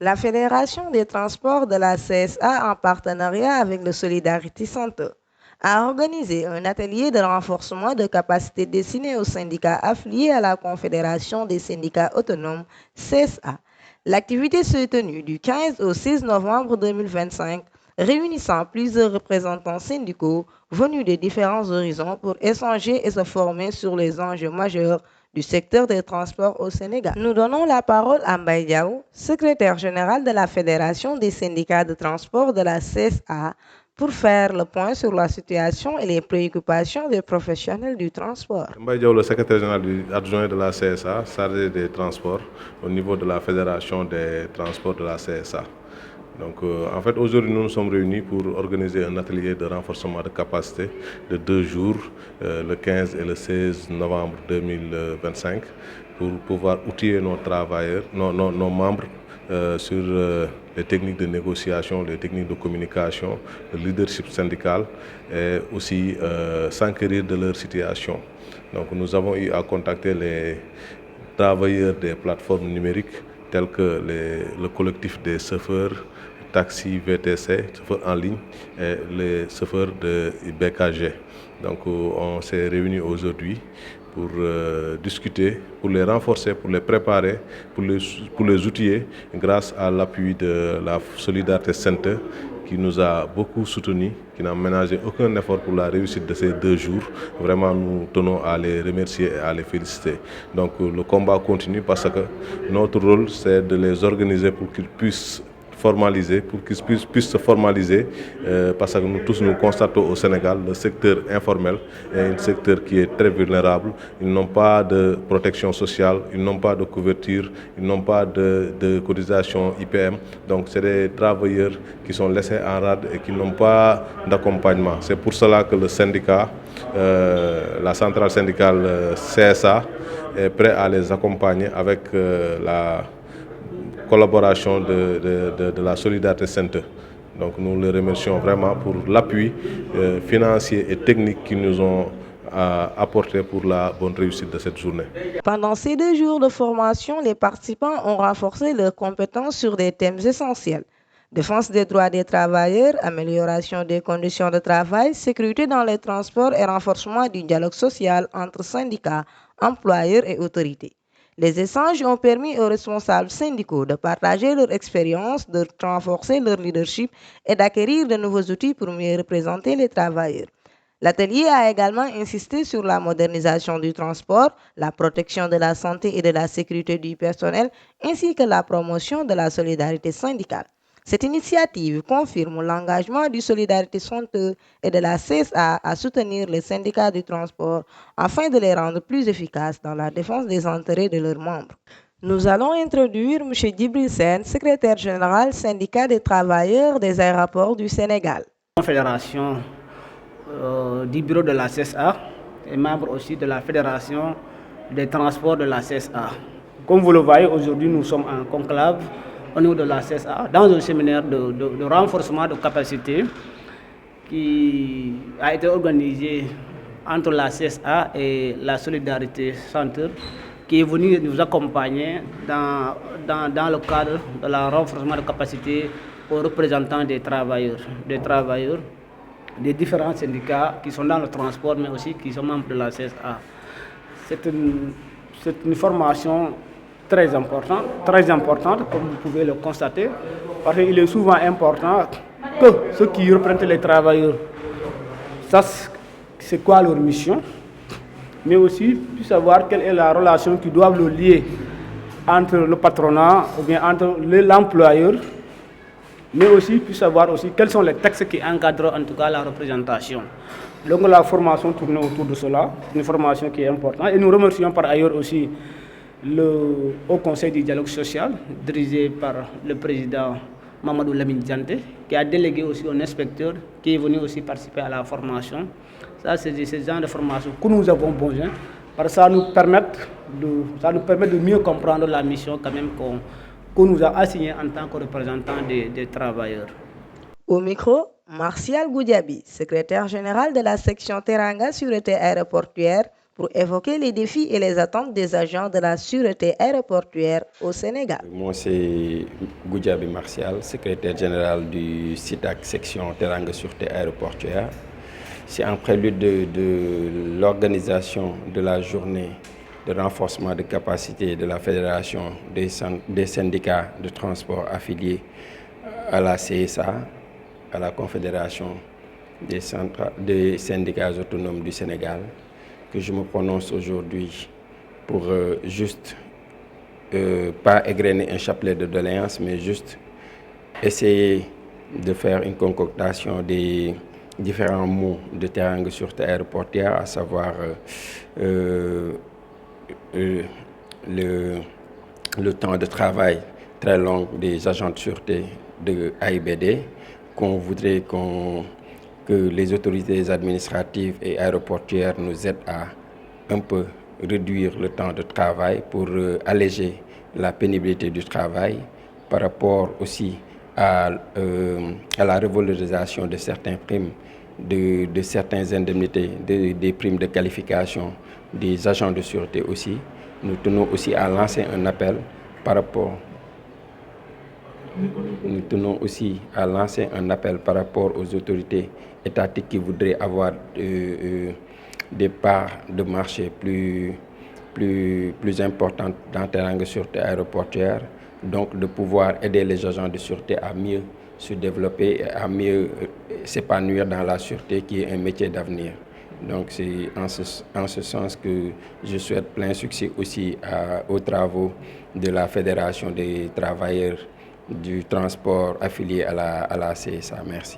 La Fédération des transports de la CSA, en partenariat avec le Solidarity Center, a organisé un atelier de renforcement de capacités destiné aux syndicats affiliés à la Confédération des syndicats autonomes CSA. L'activité s'est tenue du 15 au 16 novembre 2025, réunissant plusieurs représentants syndicaux venus de différents horizons pour échanger et se former sur les enjeux majeurs du secteur des transports au Sénégal. Nous donnons la parole à Mbaye Diaw, secrétaire général de la Fédération des syndicats de transport de la CSA, pour faire le point sur la situation et les préoccupations des professionnels du transport. Mbaye Diaw, le secrétaire général adjoint de la CSA, chargé des transports au niveau de la Fédération des transports de la CSA. Donc, en fait, aujourd'hui, nous nous sommes réunis pour organiser un atelier de renforcement de capacité de 2 jours, le 15 et le 16 novembre 2025, pour pouvoir outiller nos travailleurs, nos membres sur les techniques de négociation, les techniques de communication, le leadership syndical et aussi s'enquérir de leur situation. Donc, nous avons eu à contacter les travailleurs des plateformes numériques tels que le collectif des chauffeurs, taxi VTC, chauffeurs en ligne et les chauffeurs de BKG. Donc on s'est réunis aujourd'hui pour discuter, pour les renforcer, pour les préparer, pour les outiller grâce à l'appui de la Solidarité Center qui nous a beaucoup soutenus, qui n'a ménagé aucun effort pour la réussite de ces 2 jours. Vraiment, nous tenons à les remercier et à les féliciter. Donc le combat continue parce que notre rôle, c'est de les organiser pour qu'ils puissent formaliser, pour qu'ils puissent se formaliser, parce que nous tous nous constatons au Sénégal, le secteur informel est un secteur qui est très vulnérable. Ils n'ont pas de protection sociale, ils n'ont pas de couverture, ils n'ont pas de cotisation IPM. Donc c'est des travailleurs qui sont laissés en rade et qui n'ont pas d'accompagnement. C'est pour cela que le syndicat, la centrale syndicale CSA, est prêt à les accompagner avec la collaboration de la Solidarité Center. Donc nous les remercions vraiment pour l'appui financier et technique qu'ils nous ont apporté pour la bonne réussite de cette journée. Pendant ces 2 jours de formation, les participants ont renforcé leurs compétences sur des thèmes essentiels: défense des droits des travailleurs, amélioration des conditions de travail, sécurité dans les transports et renforcement du dialogue social entre syndicats, employeurs et autorités. Les échanges ont permis aux responsables syndicaux de partager leur expérience, de renforcer leur leadership et d'acquérir de nouveaux outils pour mieux représenter les travailleurs. L'atelier a également insisté sur la modernisation du transport, la protection de la santé et de la sécurité du personnel, ainsi que la promotion de la solidarité syndicale. Cette initiative confirme l'engagement du Solidarity Center et de la CSA à soutenir les syndicats du transport afin de les rendre plus efficaces dans la défense des intérêts de leurs membres. Nous allons introduire M. Djibril Sène, secrétaire général syndicat des travailleurs des aéroports du Sénégal. La fédération du bureau de la CSA et membre aussi de la fédération des transports de la CSA. Comme vous le voyez, aujourd'hui nous sommes en conclave au niveau de la CSA dans un séminaire de renforcement de capacité qui a été organisé entre la CSA et la Solidarité Center, qui est venu nous accompagner dans le cadre de la renforcement de capacité aux représentants des travailleurs, des différents syndicats qui sont dans le transport, mais aussi qui sont membres de la CSA. C'est une formation très importante, comme vous pouvez le constater, parce qu'il est souvent important que ceux qui représentent les travailleurs sachent c'est quoi leur mission, mais aussi puissent savoir quelle est la relation qui doit le lier entre le patronat ou bien entre l'employeur, mais aussi puissent savoir aussi quels sont les textes qui encadrent en tout cas la représentation. Donc la formation tourne autour de cela, une formation qui est importante. Et nous remercions par ailleurs aussi le Haut Conseil du dialogue social, dirigé par le président Mamadou Lamine Diante, qui a délégué aussi un inspecteur qui est venu aussi participer à la formation. Ça, c'est ce genre de formation que nous avons besoin, parce que ça nous permet de mieux comprendre la mission quand même qu'on nous a assignée en tant que représentants des travailleurs. Au micro, Martial Goudiaby, secrétaire général de la section Teranga Sûreté aéroportuaire, pour évoquer les défis et les attentes des agents de la sûreté aéroportuaire au Sénégal. Moi, c'est Goudiaby Martial, secrétaire général du SITAC, section Teranga Sûreté aéroportuaire. C'est en prélude de l'organisation de la journée de renforcement de capacité de la Fédération des syndicats de transport affiliés à la CSA, à la Confédération des syndicats autonomes du Sénégal, que je me prononce aujourd'hui pour pas égrener un chapelet de doléances, mais juste essayer de faire une concoctation des différents mots de Teranga Sûreté aéroportuaire, à savoir le temps de travail très long des agents de sûreté de AIBD, qu'on voudrait que les autorités administratives et aéroportuaires nous aident à un peu réduire le temps de travail pour alléger la pénibilité du travail, par rapport aussi à la revalorisation de certaines primes, de certaines indemnités, des primes de qualification des agents de sûreté aussi. Nous tenons aussi à lancer un appel par rapport aux autorités étatiques qui voudraient avoir des parts de marché plus importantes dans Teranga Sûreté aéroportuaire, donc de pouvoir aider les agents de sûreté à mieux se développer et à mieux s'épanouir dans la sûreté, qui est un métier d'avenir. Donc c'est en ce sens que je souhaite plein succès aussi aux travaux de la Fédération des travailleurs du transport affiliés à la CSA. Merci.